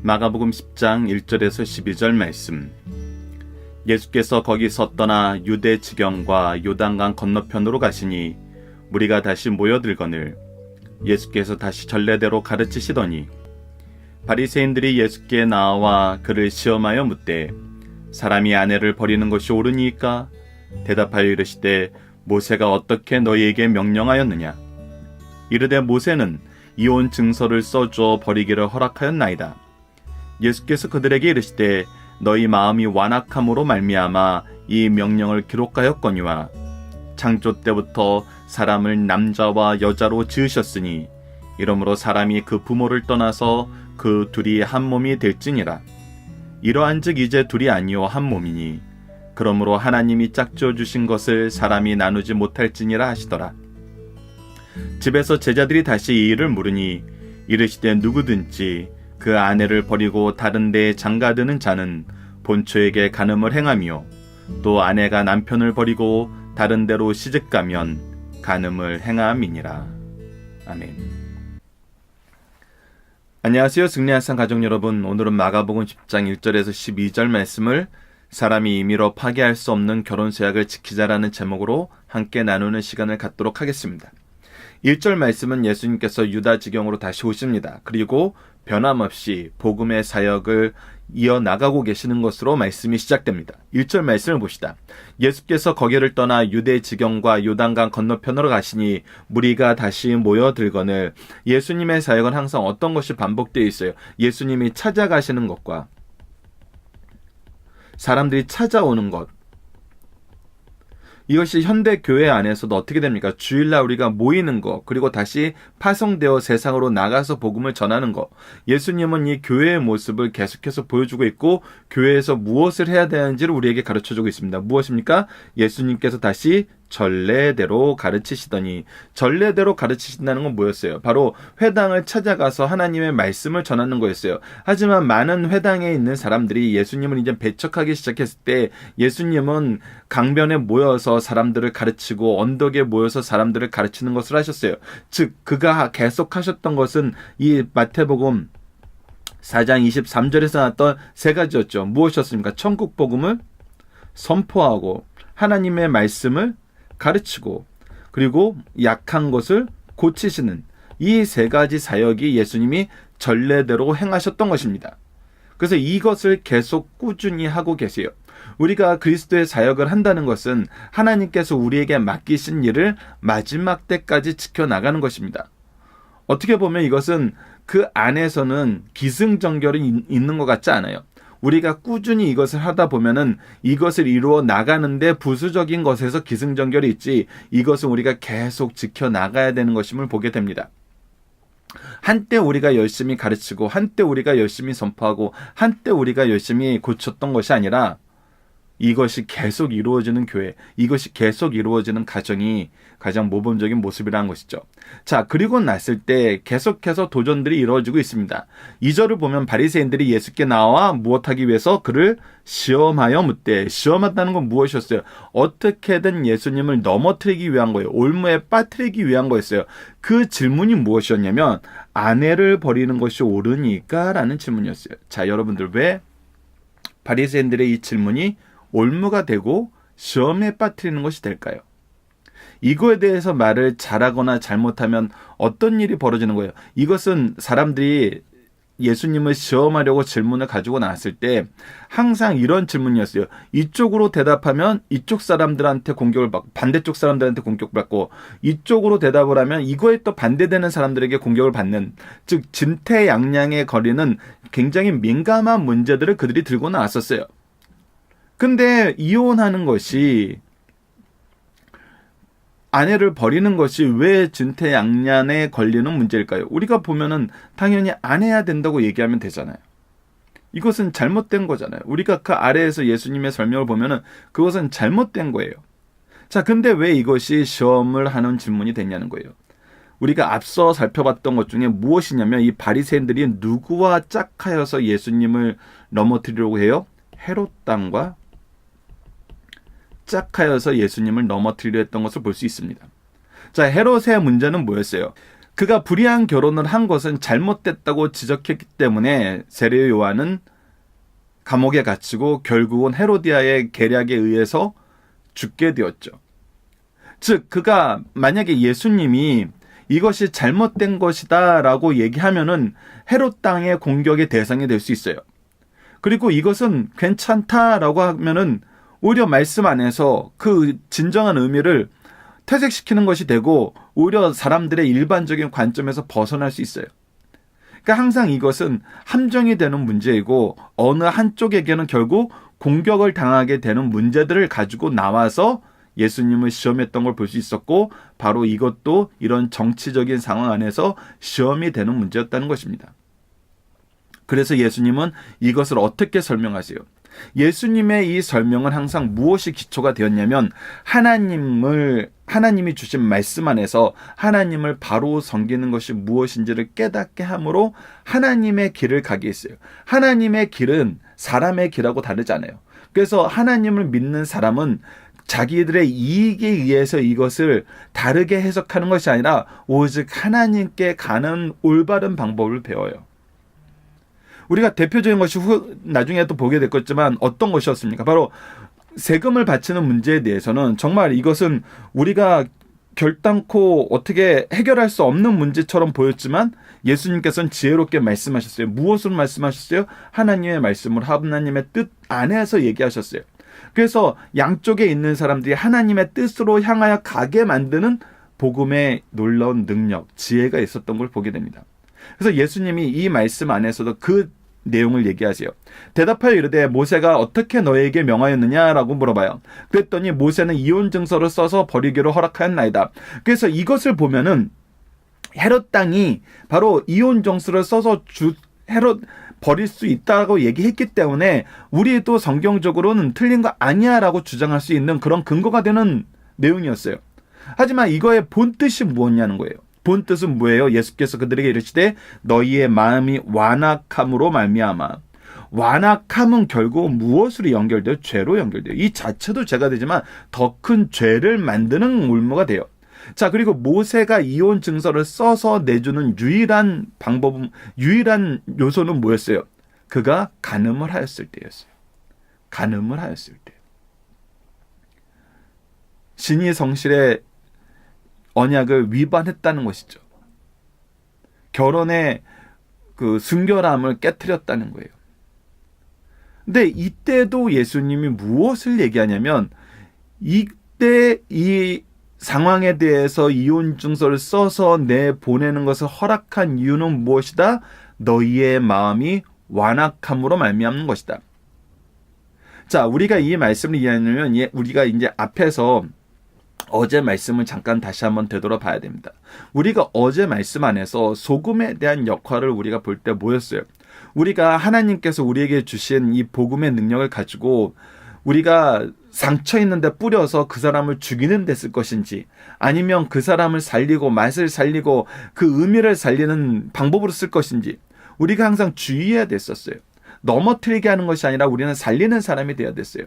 마가복음 10장 1절에서 12절 말씀. 예수께서 거기서 떠나 유대 지경과 요단강 건너편으로 가시니 무리가 다시 모여들거늘 예수께서 다시 전례대로 가르치시더니 바리새인들이 예수께 나와 그를 시험하여 묻되 사람이 아내를 버리는 것이 옳으니까? 대답하여 이르시되 모세가 어떻게 너희에게 명령하였느냐? 이르되 모세는 이혼 증서를 써줘 버리기를 허락하였나이다. 예수께서 그들에게 이르시되 너희 마음이 완악함으로 말미암아 이 명령을 기록하였거니와 창조 때부터 사람을 남자와 여자로 지으셨으니 이러므로 사람이 그 부모를 떠나서 그 둘이 한 몸이 될지니라. 이러한즉 이제 둘이 아니요 한 몸이니 그러므로 하나님이 짝지어 주신 것을 사람이 나누지 못할지니라 하시더라. 집에서 제자들이 다시 이 일을 물으니 이르시되 누구든지 그 아내를 버리고 다른 데에 장가드는 자는 본처에게 간음을 행하며 또 아내가 남편을 버리고 다른 데로 시집가면 간음을 행함이니라. 아멘. 안녕하세요. 승리한산 가족 여러분. 오늘은 마가복음 10장 1절에서 12절 말씀을 사람이 임의로 파기할 수 없는 결혼서약을 지키자라는 제목으로 함께 나누는 시간을 갖도록 하겠습니다. 1절 말씀은 예수님께서 유다 지경으로 다시 오십니다. 그리고 변함없이 복음의 사역을 이어나가고 계시는 것으로 말씀이 시작됩니다. 1절 말씀을 봅시다. 예수께서 거기를 떠나 유대 지경과 요단강 건너편으로 가시니 무리가 다시 모여들거늘. 예수님의 사역은 항상 어떤 것이 반복되어 있어요? 예수님이 찾아가시는 것과 사람들이 찾아오는 것. 이것이 현대 교회 안에서도 어떻게 됩니까? 주일날 우리가 모이는 거, 그리고 다시 파송되어 세상으로 나가서 복음을 전하는 거. 예수님은 이 교회의 모습을 계속해서 보여주고 있고 교회에서 무엇을 해야 되는지를 우리에게 가르쳐주고 있습니다. 무엇입니까? 예수님께서 다시 전례대로 가르치시더니, 전례대로 가르치신다는 건 뭐였어요? 바로 회당을 찾아가서 하나님의 말씀을 전하는 거였어요. 하지만 많은 회당에 있는 사람들이 예수님을 이제 배척하기 시작했을 때 예수님은 강변에 모여서 사람들을 가르치고 언덕에 모여서 사람들을 가르치는 것을 하셨어요. 즉 그가 계속 하셨던 것은 이 마태복음 4장 23절에서 나왔던 세 가지였죠. 무엇이었습니까? 천국 복음을 선포하고 하나님의 말씀을 가르치고 그리고 약한 것을 고치시는 이 세 가지 사역이 예수님이 전례대로 행하셨던 것입니다. 그래서 이것을 계속 꾸준히 하고 계세요. 우리가 그리스도의 사역을 한다는 것은 하나님께서 우리에게 맡기신 일을 마지막 때까지 지켜나가는 것입니다. 어떻게 보면 이것은 그 안에서는 기승전결이 있는 것 같지 않아요. 우리가 꾸준히 이것을 하다 보면은 이것을 이루어 나가는데 부수적인 것에서 기승전결이 있지, 이것은 우리가 계속 지켜나가야 되는 것임을 보게 됩니다. 한때 우리가 열심히 가르치고 한때 우리가 열심히 선포하고 한때 우리가 열심히 고쳤던 것이 아니라 이것이 계속 이루어지는 교회, 이것이 계속 이루어지는 가정이 가장 모범적인 모습이라는 것이죠. 자, 그리고 났을 때 계속해서 도전들이 이루어지고 있습니다. 2절을 보면 바리새인들이 예수께 나와 무엇하기 위해서 그를 시험하여 묻되, 시험한다는 건 무엇이었어요? 어떻게든 예수님을 넘어뜨리기 위한 거예요. 올무에 빠뜨리기 위한 거였어요. 그 질문이 무엇이었냐면 아내를 버리는 것이 옳으니까? 라는 질문이었어요. 자, 여러분들, 왜 바리새인들의 이 질문이 올무가 되고 시험에 빠뜨리는 것이 될까요? 이거에 대해서 말을 잘하거나 잘못하면 어떤 일이 벌어지는 거예요? 이것은 사람들이 예수님을 시험하려고 질문을 가지고 나왔을 때 항상 이런 질문이었어요. 이쪽으로 대답하면 이쪽 사람들한테 공격을 받고 반대쪽 사람들한테 공격받고, 이쪽으로 대답을 하면 이거에 또 반대되는 사람들에게 공격을 받는, 즉 진퇴양양에 걸리는 굉장히 민감한 문제들을 그들이 들고 나왔었어요. 근데 이혼하는 것이, 아내를 버리는 것이 왜 진퇴양양에 걸리는 문제일까요? 우리가 보면은 당연히 안 해야 된다고 얘기하면 되잖아요. 이것은 잘못된 거잖아요. 우리가 그 아래에서 예수님의 설명을 보면은 그것은 잘못된 거예요. 자, 근데 왜 이것이 시험을 하는 질문이 됐냐는 거예요. 우리가 앞서 살펴봤던 것 중에 무엇이냐면 이 바리새인들이 누구와 짝하여서 예수님을 넘어뜨리려고 해요? 헤롯 땅과 짝하여서 예수님을 넘어뜨리려 했던 것을 볼 수 있습니다. 자, 헤롯의 문제는 뭐였어요? 그가 불의한 결혼을 한 것은 잘못됐다고 지적했기 때문에 세례 요한은 감옥에 갇히고 결국은 헤로디아의 계략에 의해서 죽게 되었죠. 즉 그가 만약에 예수님이 이것이 잘못된 것이다 라고 얘기하면은 헤롯 땅의 공격의 대상이 될 수 있어요. 그리고 이것은 괜찮다라고 하면은 오히려 말씀 안에서 그 진정한 의미를 퇴색시키는 것이 되고 오히려 사람들의 일반적인 관점에서 벗어날 수 있어요. 그러니까 항상 이것은 함정이 되는 문제이고 어느 한쪽에게는 결국 공격을 당하게 되는 문제들을 가지고 나와서 예수님을 시험했던 걸 볼 수 있었고 바로 이것도 이런 정치적인 상황 안에서 시험이 되는 문제였다는 것입니다. 그래서 예수님은 이것을 어떻게 설명하세요? 예수님의 이 설명은 항상 무엇이 기초가 되었냐면 하나님이 주신 말씀 안에서 하나님을 바로 섬기는 것이 무엇인지를 깨닫게 함으로 하나님의 길을 가게 했어요. 하나님의 길은 사람의 길하고 다르지 않아요. 그래서 하나님을 믿는 사람은 자기들의 이익에 의해서 이것을 다르게 해석하는 것이 아니라 오직 하나님께 가는 올바른 방법을 배워요. 우리가 대표적인 것이 나중에 또 보게 됐겠지만 어떤 것이었습니까? 바로 세금을 바치는 문제에 대해서는 정말 이것은 우리가 결단코 어떻게 해결할 수 없는 문제처럼 보였지만 예수님께서는 지혜롭게 말씀하셨어요. 무엇으로 말씀하셨어요? 하나님의 말씀을 하나님의 뜻 안에서 얘기하셨어요. 그래서 양쪽에 있는 사람들이 하나님의 뜻으로 향하여 가게 만드는 복음의 놀라운 능력, 지혜가 있었던 걸 보게 됩니다. 그래서 예수님이 이 말씀 안에서도 그 내용을 얘기하세요. 대답하여 이르되 모세가 어떻게 너에게 명하였느냐라고 물어봐요. 그랬더니 모세는 이혼 증서를 써서 버리기로 허락하였나이다. 그래서 이것을 보면은 헤롯 땅이 바로 이혼 증서를 써서 헤롯 버릴 수 있다고 얘기했기 때문에 우리도 성경적으로는 틀린 거 아니야 라고 주장할 수 있는 그런 근거가 되는 내용이었어요. 하지만 이거의 본뜻이 무엇냐는 거예요. 본뜻은 뭐예요? 예수께서 그들에게 이르시되 너희의 마음이 완악함으로 말미암아. 완악함은 결국 무엇으로 연결돼요? 죄로 연결돼요. 이 자체도 죄가 되지만 더 큰 죄를 만드는 올무가 돼요. 자, 그리고 모세가 이혼 증서를 써서 내주는 유일한 방법은, 유일한 요소는 뭐였어요? 그가 간음을 하였을 때였어요. 간음을 하였을 때. 신이 성실의 언약을 위반했다는 것이죠. 결혼의 그 순결함을 깨트렸다는 거예요. 근데 이때도 예수님이 무엇을 얘기하냐면 이때 이 상황에 대해서 이혼 증서를 써서 내보내는 것을 허락한 이유는 무엇이다? 너희의 마음이 완악함으로 말미암는 것이다. 자, 우리가 이 말씀을 이해하려면 우리가 이제 앞에서 어제 말씀을 잠깐 다시 한번 되돌아봐야 됩니다. 우리가 어제 말씀 안에서 소금에 대한 역할을 우리가 볼 때 뭐였어요? 우리가 하나님께서 우리에게 주신 이 복음의 능력을 가지고 우리가 상처 있는데 뿌려서 그 사람을 죽이는 데 쓸 것인지 아니면 그 사람을 살리고 맛을 살리고 그 의미를 살리는 방법으로 쓸 것인지 우리가 항상 주의해야 됐었어요. 넘어뜨리게 하는 것이 아니라 우리는 살리는 사람이 되어야 됐어요.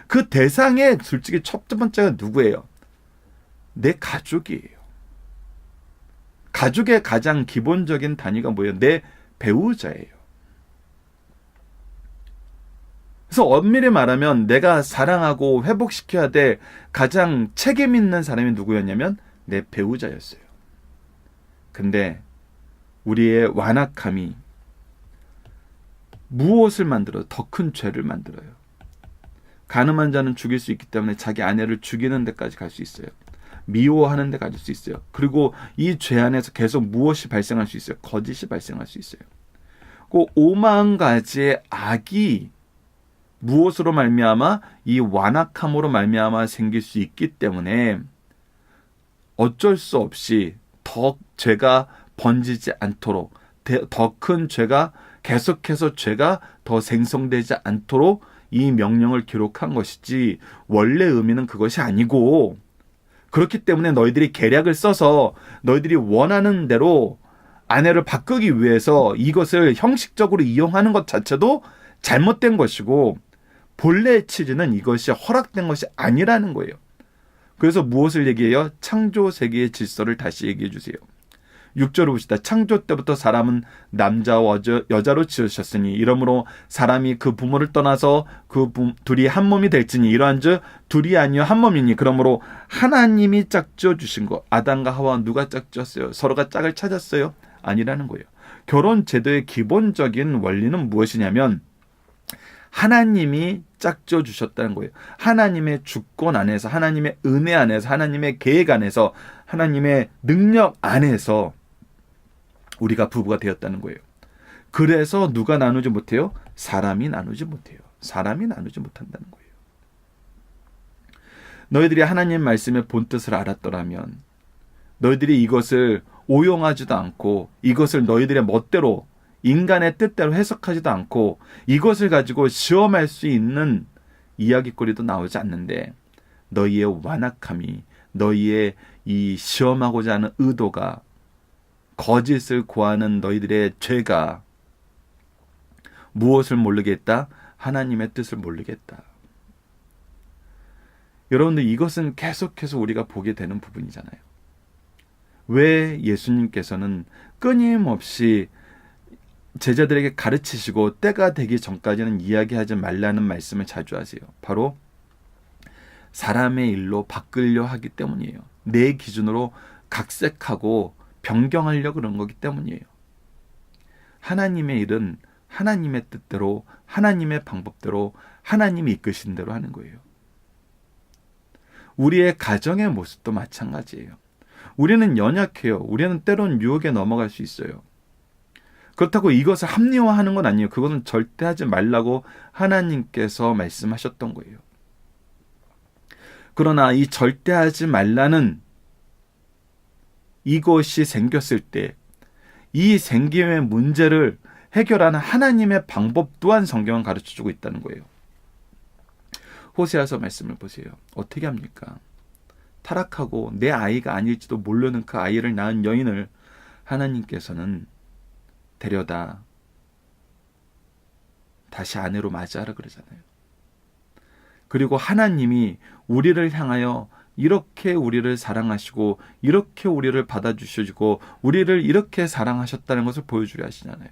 그 대상의 솔직히 첫 번째가 누구예요? 내 가족이에요. 가족의 가장 기본적인 단위가 뭐예요? 내 배우자예요. 그래서 엄밀히 말하면 내가 사랑하고 회복시켜야 될 가장 책임 있는 사람이 누구였냐면 내 배우자였어요. 근데 우리의 완악함이 무엇을 만들어요? 더 큰 죄를 만들어요. 간음한 자는 죽일 수 있기 때문에 자기 아내를 죽이는 데까지 갈 수 있어요. 미워하는 데 갈 수 있어요. 그리고 이 죄 안에서 계속 무엇이 발생할 수 있어요? 거짓이 발생할 수 있어요. 그 5만 가지의 악이 무엇으로 말미암아? 이 완악함으로 말미암아 생길 수 있기 때문에 어쩔 수 없이 더 죄가 번지지 않도록 더 큰 죄가 계속해서 죄가 더 생성되지 않도록 이 명령을 기록한 것이지 원래 의미는 그것이 아니고 그렇기 때문에 너희들이 계략을 써서 너희들이 원하는 대로 아내를 바꾸기 위해서 이것을 형식적으로 이용하는 것 자체도 잘못된 것이고 본래의 취지는 이것이 허락된 것이 아니라는 거예요. 그래서 무엇을 얘기해요? 창조 세계의 질서를 다시 얘기해 주세요. 6절을 봅시다. 창조 때부터 사람은 남자와 여자로 지으셨으니 이러므로 사람이 그 부모를 떠나서 둘이 한 몸이 될지니 이러한즉 둘이 아니요 한 몸이니 그러므로 하나님이 짝지어 주신 것. 아담과 하와 누가 짝지었어요? 서로가 짝을 찾았어요? 아니라는 거예요. 결혼 제도의 기본적인 원리는 무엇이냐면 하나님이 짝지어 주셨다는 거예요. 하나님의 주권 안에서, 하나님의 은혜 안에서, 하나님의 계획 안에서, 하나님의 능력 안에서 우리가 부부가 되었다는 거예요. 그래서 누가 나누지 못해요? 사람이 나누지 못해요. 사람이 나누지 못한다는 거예요. 너희들이 하나님 말씀의 본뜻을 알았더라면 너희들이 이것을 오용하지도 않고 이것을 너희들의 멋대로 인간의 뜻대로 해석하지도 않고 이것을 가지고 시험할 수 있는 이야기거리도 나오지 않는데 너희의 완악함이 너희의 이 시험하고자 하는 의도가 거짓을 고하는 너희들의 죄가 무엇을 모르게 했다? 하나님의 뜻을 모르게 했다. 여러분들 이것은 계속해서 우리가 보게 되는 부분이잖아요. 왜 예수님께서는 끊임없이 제자들에게 가르치시고 때가 되기 전까지는 이야기하지 말라는 말씀을 자주 하세요. 바로 사람의 일로 바꾸려 하기 때문이에요. 내 기준으로 각색하고 변경하려고 그런 거기 때문이에요. 하나님의 일은 하나님의 뜻대로 하나님의 방법대로 하나님이 이끄신 대로 하는 거예요. 우리의 가정의 모습도 마찬가지예요. 우리는 연약해요. 우리는 때론 유혹에 넘어갈 수 있어요. 그렇다고 이것을 합리화하는 건 아니에요. 그것은 절대 하지 말라고 하나님께서 말씀하셨던 거예요. 그러나 이 절대 하지 말라는 이것이 생겼을 때 이 생김의 문제를 해결하는 하나님의 방법 또한 성경은 가르쳐주고 있다는 거예요. 호세아서 말씀을 보세요. 어떻게 합니까? 타락하고 내 아이가 아닐지도 모르는 그 아이를 낳은 여인을 하나님께서는 데려다 다시 아내로 맞이하라 그러잖아요. 그리고 하나님이 우리를 향하여 이렇게 우리를 사랑하시고 이렇게 우리를 받아주시고 우리를 이렇게 사랑하셨다는 것을 보여주려 하시잖아요.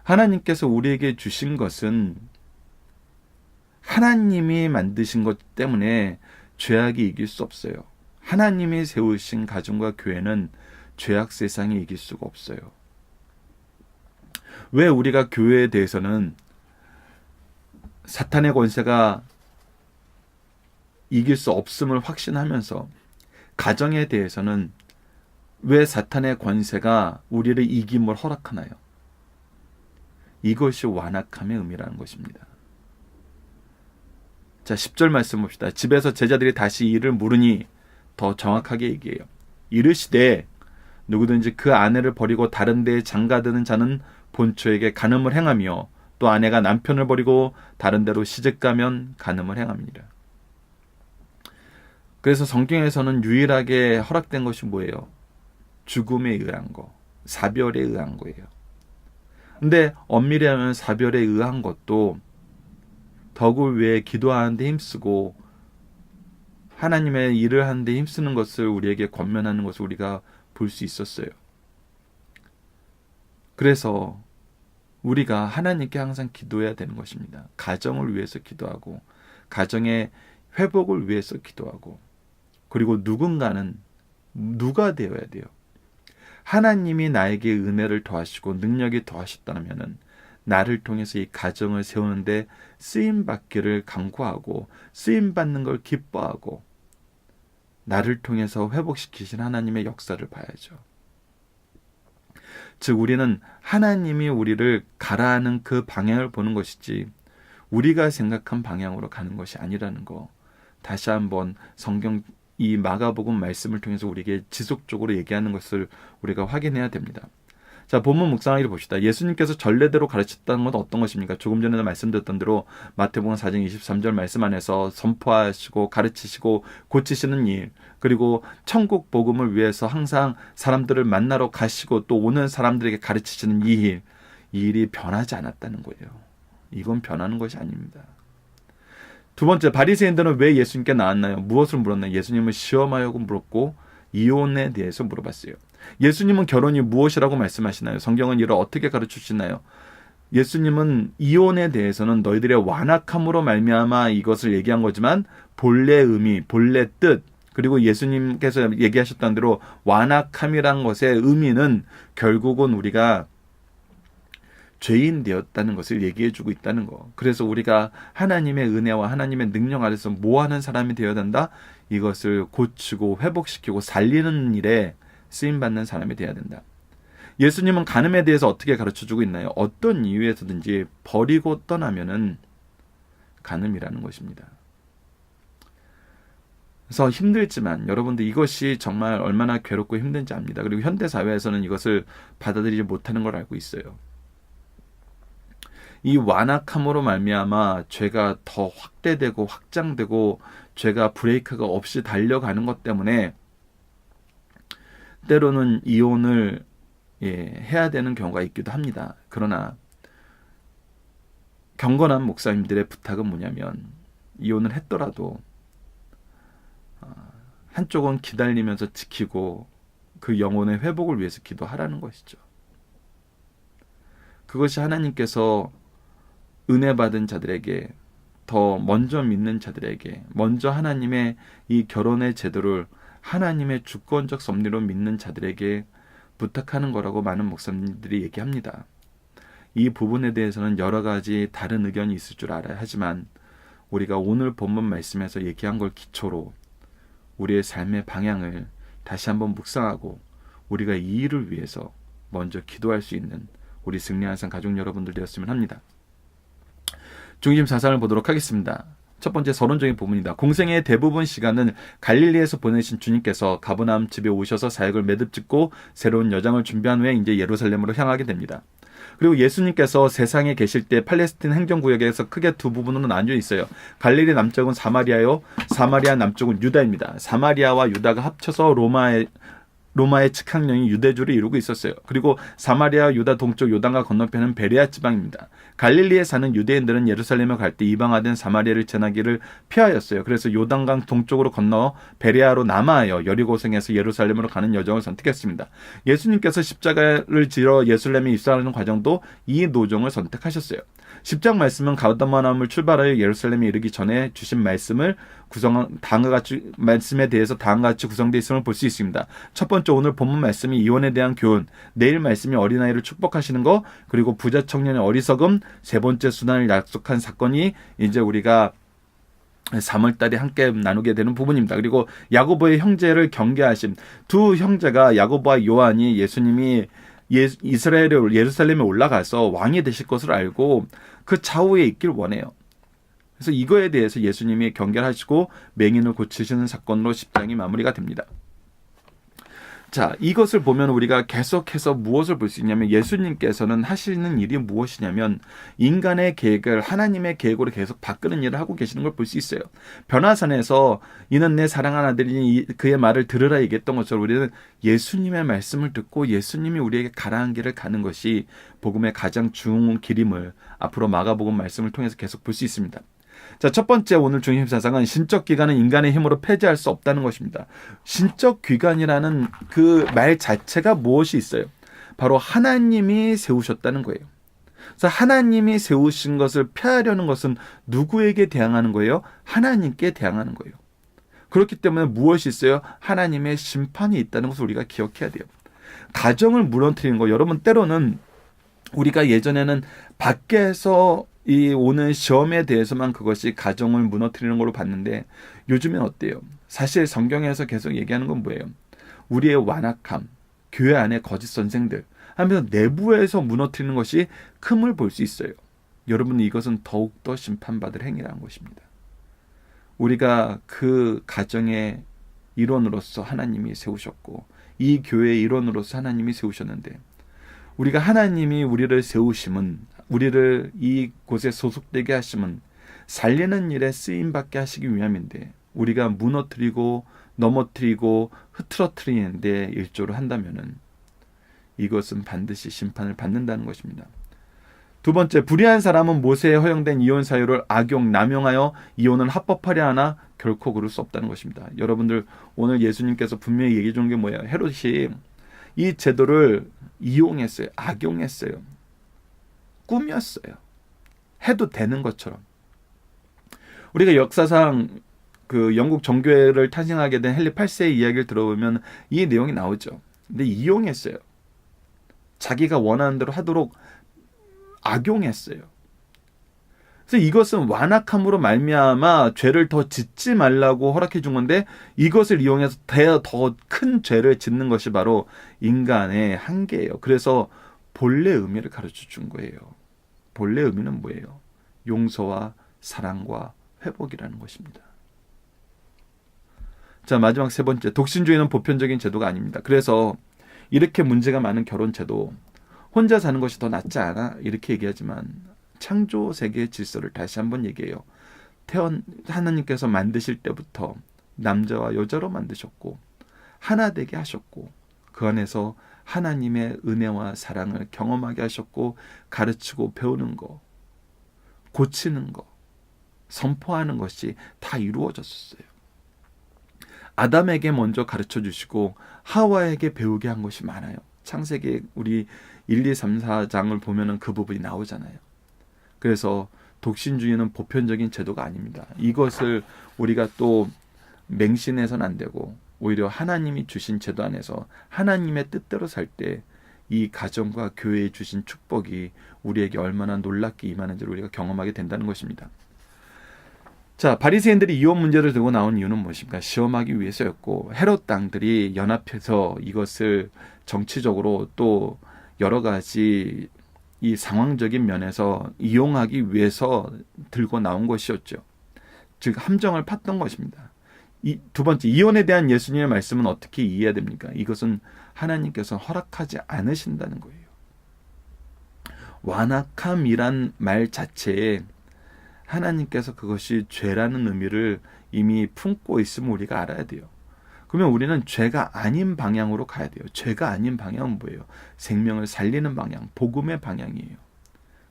하나님께서 우리에게 주신 것은 하나님이 만드신 것 때문에 죄악이 이길 수 없어요. 하나님이 세우신 가정과 교회는 죄악 세상이 이길 수가 없어요. 왜 우리가 교회에 대해서는 사탄의 권세가 이길 수 없음을 확신하면서 가정에 대해서는 왜 사탄의 권세가 우리를 이김을 허락하나요? 이것이 완악함의 의미라는 것입니다. 자, 10절 말씀 봅시다. 집에서 제자들이 다시 이를 물으니 더 정확하게 얘기해요. 이르시되 누구든지 그 아내를 버리고 다른 데에 장가드는 자는 본처에게 간음을 행하며 또 아내가 남편을 버리고 다른 데로 시집가면 간음을 행합니다. 그래서 성경에서는 유일하게 허락된 것이 뭐예요? 죽음에 의한 거, 사별에 의한 거예요. 근데 엄밀히 하면 사별에 의한 것도 덕을 위해 기도하는 데 힘쓰고 하나님의 일을 하는 데 힘쓰는 것을 우리에게 권면하는 것을 우리가 볼 수 있었어요. 그래서 우리가 하나님께 항상 기도해야 되는 것입니다. 가정을 위해서 기도하고 가정의 회복을 위해서 기도하고 그리고 누군가는 누가 되어야 돼요. 하나님이 나에게 은혜를 더하시고 능력이 더하셨다면 나를 통해서 이 가정을 세우는데 쓰임받기를 간구하고 쓰임받는 걸 기뻐하고 나를 통해서 회복시키신 하나님의 역사를 봐야죠. 즉 우리는 하나님이 우리를 가라하는 그 방향을 보는 것이지 우리가 생각한 방향으로 가는 것이 아니라는 거 다시 한번 성경 이 마가복음 말씀을 통해서 우리에게 지속적으로 얘기하는 것을 우리가 확인해야 됩니다. 자, 본문 묵상하기를 봅시다. 예수님께서 전례대로 가르쳤다는 건 어떤 것입니까? 조금 전에 말씀드렸던 대로 마태복음 4장 23절 말씀 안에서 선포하시고 가르치시고 고치시는 일, 그리고 천국 복음을 위해서 항상 사람들을 만나러 가시고 또 오는 사람들에게 가르치시는 이 일이 변하지 않았다는 거예요. 이건 변하는 것이 아닙니다. 두 번째, 바리새인들은 왜 예수님께 나왔나요? 무엇을 물었나요? 예수님을 시험하려고 물었고 이혼에 대해서 물어봤어요. 예수님은 결혼이 무엇이라고 말씀하시나요? 성경은 이를 어떻게 가르치시나요? 예수님은 이혼에 대해서는 너희들의 완악함으로 말미암아 이것을 얘기한 거지만 본래 의미, 본래 뜻, 그리고 예수님께서 얘기하셨던 대로 완악함이란 것의 의미는 결국은 우리가 죄인 되었다는 것을 얘기해주고 있다는 거. 그래서 우리가 하나님의 은혜와 하나님의 능력 아래서 뭐 하는 사람이 되어야 된다? 이것을 고치고 회복시키고 살리는 일에 쓰임받는 사람이 되어야 된다. 예수님은 간음에 대해서 어떻게 가르쳐주고 있나요? 어떤 이유에서든지 버리고 떠나면은 간음이라는 것입니다. 그래서 힘들지만 여러분들 이것이 정말 얼마나 괴롭고 힘든지 압니다. 그리고 현대사회에서는 이것을 받아들이지 못하는 걸 알고 있어요. 이 완악함으로 말미암아 죄가 더 확대되고 확장되고 죄가 브레이크가 없이 달려가는 것 때문에 때로는 이혼을 해야 되는 경우가 있기도 합니다. 그러나 경건한 목사님들의 부탁은 뭐냐면 이혼을 했더라도 한쪽은 기다리면서 지키고 그 영혼의 회복을 위해서 기도하라는 것이죠. 그것이 하나님께서 은혜 받은 자들에게, 더 먼저 믿는 자들에게, 먼저 하나님의 이 결혼의 제도를 하나님의 주권적 섭리로 믿는 자들에게 부탁하는 거라고 많은 목사님들이 얘기합니다. 이 부분에 대해서는 여러 가지 다른 의견이 있을 줄 알아야 하지만 우리가 오늘 본문 말씀에서 얘기한 걸 기초로 우리의 삶의 방향을 다시 한번 묵상하고 우리가 이 일을 위해서 먼저 기도할 수 있는 우리 승리한 삶 가족 여러분들 되었으면 합니다. 중심 사상을 보도록 하겠습니다. 첫 번째 서론적인 부분이다. 공생의 대부분 시간은 갈릴리에서 보내신 주님께서 가버나움 집에 오셔서 사역을 매듭짓고 새로운 여정을 준비한 후에 이제 예루살렘으로 향하게 됩니다. 그리고 예수님께서 세상에 계실 때 팔레스틴 행정구역에서 크게 두 부분으로 나뉘어 있어요. 갈릴리 남쪽은 사마리아요, 사마리아 남쪽은 유다입니다. 사마리아와 유다가 합쳐서 로마의 측항령이 유대주를 이루고 있었어요. 그리고 사마리아, 유다 동쪽 요단강 건너편은 베레아 지방입니다. 갈릴리에 사는 유대인들은 예루살렘에 갈 때 이방화된 사마리아를 지나기를 피하였어요. 그래서 요단강 동쪽으로 건너 베레아로 남하여 여리고성에서 예루살렘으로 가는 여정을 선택했습니다. 예수님께서 십자가를 지러 예루살렘에 입성하는 과정도 이 노정을 선택하셨어요. 10장 말씀은 가버나움을 출발하여 예루살렘에 이르기 전에 주신 말씀을 말씀에 대해서 다음과 같이 구성되어 있음을 볼 수 있습니다. 첫 번째, 오늘 본문 말씀이 이혼에 대한 교훈, 내일 말씀이 어린아이를 축복하시는 거, 그리고 부자 청년의 어리석음, 세 번째 순환을 약속한 사건이 이제 우리가 3월달에 함께 나누게 되는 부분입니다. 그리고 야고보의 형제를 경계하심, 두 형제가 야고보와 요한이 예수님이 이스라엘의 예루살렘에 올라가서 왕이 되실 것을 알고 그 좌우에 있길 원해요. 그래서 이거에 대해서 예수님이 경계하시고 맹인을 고치시는 사건으로 10장이 마무리가 됩니다. 자, 이것을 보면 우리가 계속해서 무엇을 볼 수 있냐면 예수님께서는 하시는 일이 무엇이냐면 인간의 계획을 하나님의 계획으로 계속 바꾸는 일을 하고 계시는 걸 볼 수 있어요. 변화산에서 이는 내 사랑하는 아들이니 그의 말을 들으라 얘기했던 것처럼 우리는 예수님의 말씀을 듣고 예수님이 우리에게 가라한 길을 가는 것이 복음의 가장 중요한 길임을 앞으로 마가복음 말씀을 통해서 계속 볼 수 있습니다. 자, 첫 번째 오늘 중심 사상은 신적 기관은 인간의 힘으로 폐지할 수 없다는 것입니다. 신적 기관이라는 그 말 자체가 무엇이 있어요? 바로 하나님이 세우셨다는 거예요. 그래서 하나님이 세우신 것을 폐하려는 것은 누구에게 대항하는 거예요? 하나님께 대항하는 거예요. 그렇기 때문에 무엇이 있어요? 하나님의 심판이 있다는 것을 우리가 기억해야 돼요. 가정을 무너뜨리는 거, 여러분 때로는 우리가 예전에는 밖에서 이 오는 시험에 대해서만 그것이 가정을 무너뜨리는 걸로 봤는데 요즘엔 어때요? 사실 성경에서 계속 얘기하는 건 뭐예요? 우리의 완악함, 교회 안에 거짓 선생들 하면서 내부에서 무너뜨리는 것이 큼을 볼 수 있어요. 여러분, 이것은 더욱더 심판받을 행위라는 것입니다. 우리가 그 가정의 일원으로서 하나님이 세우셨고 이 교회의 일원으로서 하나님이 세우셨는데 우리가 하나님이 우리를 세우심은, 우리를 이곳에 소속되게 하심은 살리는 일에 쓰임받게 하시기 위함인데 우리가 무너뜨리고 넘어뜨리고 흐트러뜨리는 데 일조를 한다면은 이것은 반드시 심판을 받는다는 것입니다. 두 번째, 불의한 사람은 모세에 허용된 이혼 사유를 악용, 남용하여 이혼을 합법화려 하나 결코 그럴 수 없다는 것입니다. 여러분들, 오늘 예수님께서 분명히 얘기해 주는 게 뭐예요? 헤롯이 이 제도를 이용했어요. 악용했어요. 꾸몄어요. 해도 되는 것처럼. 우리가 역사상 그 영국 정교회를 탄생하게 된 헨리 8세의 이야기를 들어보면 이 내용이 나오죠. 근데 이용했어요. 자기가 원하는 대로 하도록 악용했어요. 그래서 이것은 완악함으로 말미암아 죄를 더 짓지 말라고 허락해 준 건데, 이것을 이용해서 더 큰 죄를 짓는 것이 바로 인간의 한계예요. 그래서 본래 의미를 가르쳐 준 거예요. 본래 의미는 뭐예요? 용서와 사랑과 회복이라는 것입니다. 자, 마지막 세 번째, 독신주의는 보편적인 제도가 아닙니다. 그래서 이렇게 문제가 많은 결혼 제도, 혼자 사는 것이 더 낫지 않아? 이렇게 얘기하지만 창조 세계의 질서를 다시 한번 얘기해요. 하나님께서 만드실 때부터 남자와 여자로 만드셨고 하나 되게 하셨고, 그 안에서 하나님의 은혜와 사랑을 경험하게 하셨고, 가르치고 배우는 거, 고치는 거, 선포하는 것이 다 이루어졌었어요. 아담에게 먼저 가르쳐 주시고 하와에게 배우게 한 것이 많아요. 창세기 우리 1, 2, 3, 4장을 보면은 그 부분이 나오잖아요. 그래서 독신주의는 보편적인 제도가 아닙니다. 이것을 우리가 또 맹신해서는 안 되고, 오히려 하나님이 주신 제도 안에서 하나님의 뜻대로 살 때 이 가정과 교회에 주신 축복이 우리에게 얼마나 놀랍게 임하는지를 우리가 경험하게 된다는 것입니다. 자, 바리새인들이 이혼 문제를 들고 나온 이유는 무엇입니까? 시험하기 위해서였고, 헤롯 당들이 연합해서 이것을 정치적으로 또 여러 가지 이 상황적인 면에서 이용하기 위해서 들고 나온 것이었죠. 즉 함정을 팠던 것입니다. 두 번째, 이혼에 대한 예수님의 말씀은 어떻게 이해해야 됩니까? 이것은 하나님께서 허락하지 않으신다는 거예요. 완악함이란 말 자체에 하나님께서 그것이 죄라는 의미를 이미 품고 있음을 우리가 알아야 돼요. 그러면 우리는 죄가 아닌 방향으로 가야 돼요. 죄가 아닌 방향은 뭐예요? 생명을 살리는 방향, 복음의 방향이에요.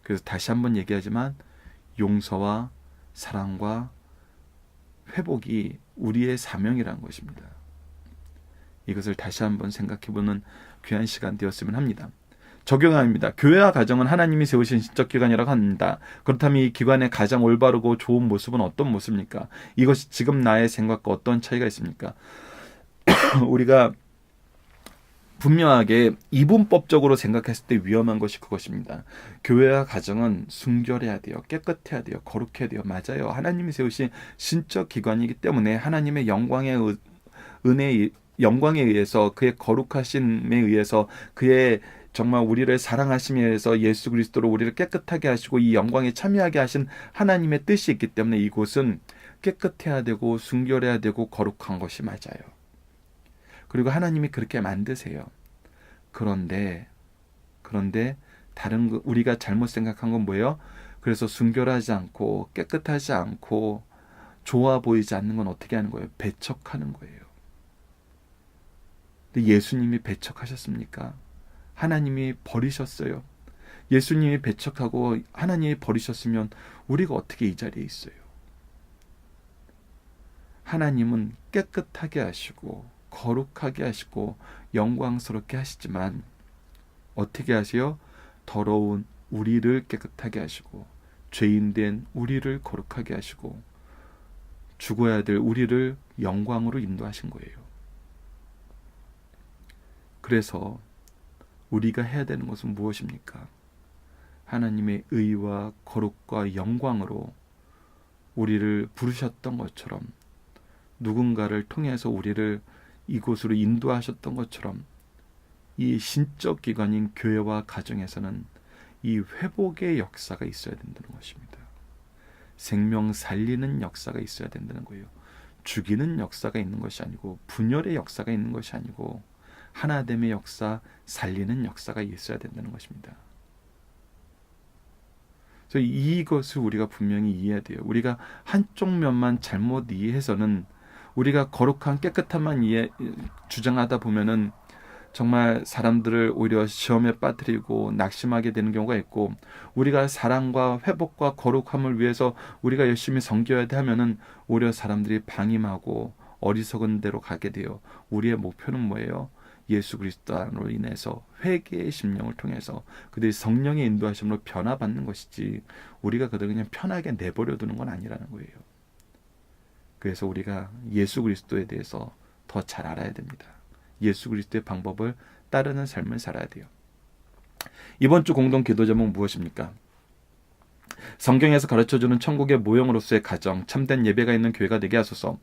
그래서 다시 한번 얘기하지만 용서와 사랑과 회복이 우리의 사명이라는 것입니다. 이것을 다시 한번 생각해보는 귀한 시간 되었으면 합니다. 적용합니다. 교회와 가정은 하나님이 세우신 신적 기관이라고 합니다. 그렇다면 이 기관의 가장 올바르고 좋은 모습은 어떤 모습입니까? 이것이 지금 나의 생각과 어떤 차이가 있습니까? 우리가 분명하게 이분법적으로 생각했을 때 위험한 것이 그것입니다. 교회와 가정은 순결해야 돼요. 깨끗해야 돼요. 거룩해야 돼요. 맞아요. 하나님이 세우신 신적 기관이기 때문에 하나님의 영광의 영광에 의해서, 그의 거룩하심에 의해서, 그의 정말 우리를 사랑하심에 의해서 예수 그리스도로 우리를 깨끗하게 하시고 이 영광에 참여하게 하신 하나님의 뜻이 있기 때문에 이곳은 깨끗해야 되고 순결해야 되고 거룩한 것이 맞아요. 그리고 하나님이 그렇게 만드세요. 그런데 다른 우리가 잘못 생각한 건 뭐예요? 그래서 순결하지 않고 깨끗하지 않고 좋아 보이지 않는 건 어떻게 하는 거예요? 배척하는 거예요. 근데 예수님이 배척하셨습니까? 하나님이 버리셨어요. 예수님이 배척하고 하나님이 버리셨으면 우리가 어떻게 이 자리에 있어요? 하나님은 깨끗하게 하시고 거룩하게 하시고 영광스럽게 하시지만 어떻게 하세요? 더러운 우리를 깨끗하게 하시고 죄인된 우리를 거룩하게 하시고 죽어야 될 우리를 영광으로 인도하신 거예요. 그래서 우리가 해야 되는 것은 무엇입니까? 하나님의 의와 거룩과 영광으로 우리를 부르셨던 것처럼, 누군가를 통해서 우리를 이곳으로 인도하셨던 것처럼 이 신적 기관인 교회와 가정에서는 이 회복의 역사가 있어야 된다는 것입니다. 생명 살리는 역사가 있어야 된다는 거예요. 죽이는 역사가 있는 것이 아니고, 분열의 역사가 있는 것이 아니고, 하나됨의 역사, 살리는 역사가 있어야 된다는 것입니다. 그래서 이것을 우리가 분명히 이해해야 돼요. 우리가 한쪽 면만 잘못 이해해서는, 우리가 거룩한 깨끗함만 주장하다 보면은 정말 사람들을 오히려 시험에 빠뜨리고 낙심하게 되는 경우가 있고, 우리가 사랑과 회복과 거룩함을 위해서 우리가 열심히 섬겨야 돼 하면은 오히려 사람들이 방임하고 어리석은 대로 가게 돼요. 우리의 목표는 뭐예요? 예수 그리스도로 인해서 회개의 심령을 통해서 그들이 성령의 인도하심으로 변화받는 것이지, 우리가 그들을 그냥 편하게 내버려 두는 건 아니라는 거예요. 그래서 우리가 예수 그리스도에 대해서 더 잘 알아야 됩니다. 예수 그리스도의 방법을 따르는 삶을 살아야 돼요. 이번 주 공동 기도 제목 무엇입니까? 성경에서 가르쳐주는 천국의 모형으로서의 가정, 참된 예배가 있는 교회가 되게 하소서.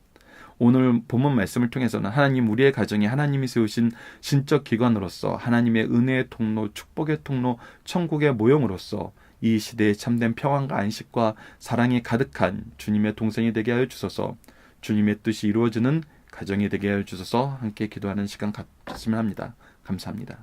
오늘 본문 말씀을 통해서는 하나님, 우리의 가정이 하나님이 세우신 신적 기관으로서 하나님의 은혜의 통로, 축복의 통로, 천국의 모형으로서 이 시대에 참된 평안과 안식과 사랑이 가득한 주님의 동생이 되게 하여 주소서. 주님의 뜻이 이루어지는 가정이 되게 하여 주소서. 함께 기도하는 시간 갖으면 합니다. 감사합니다.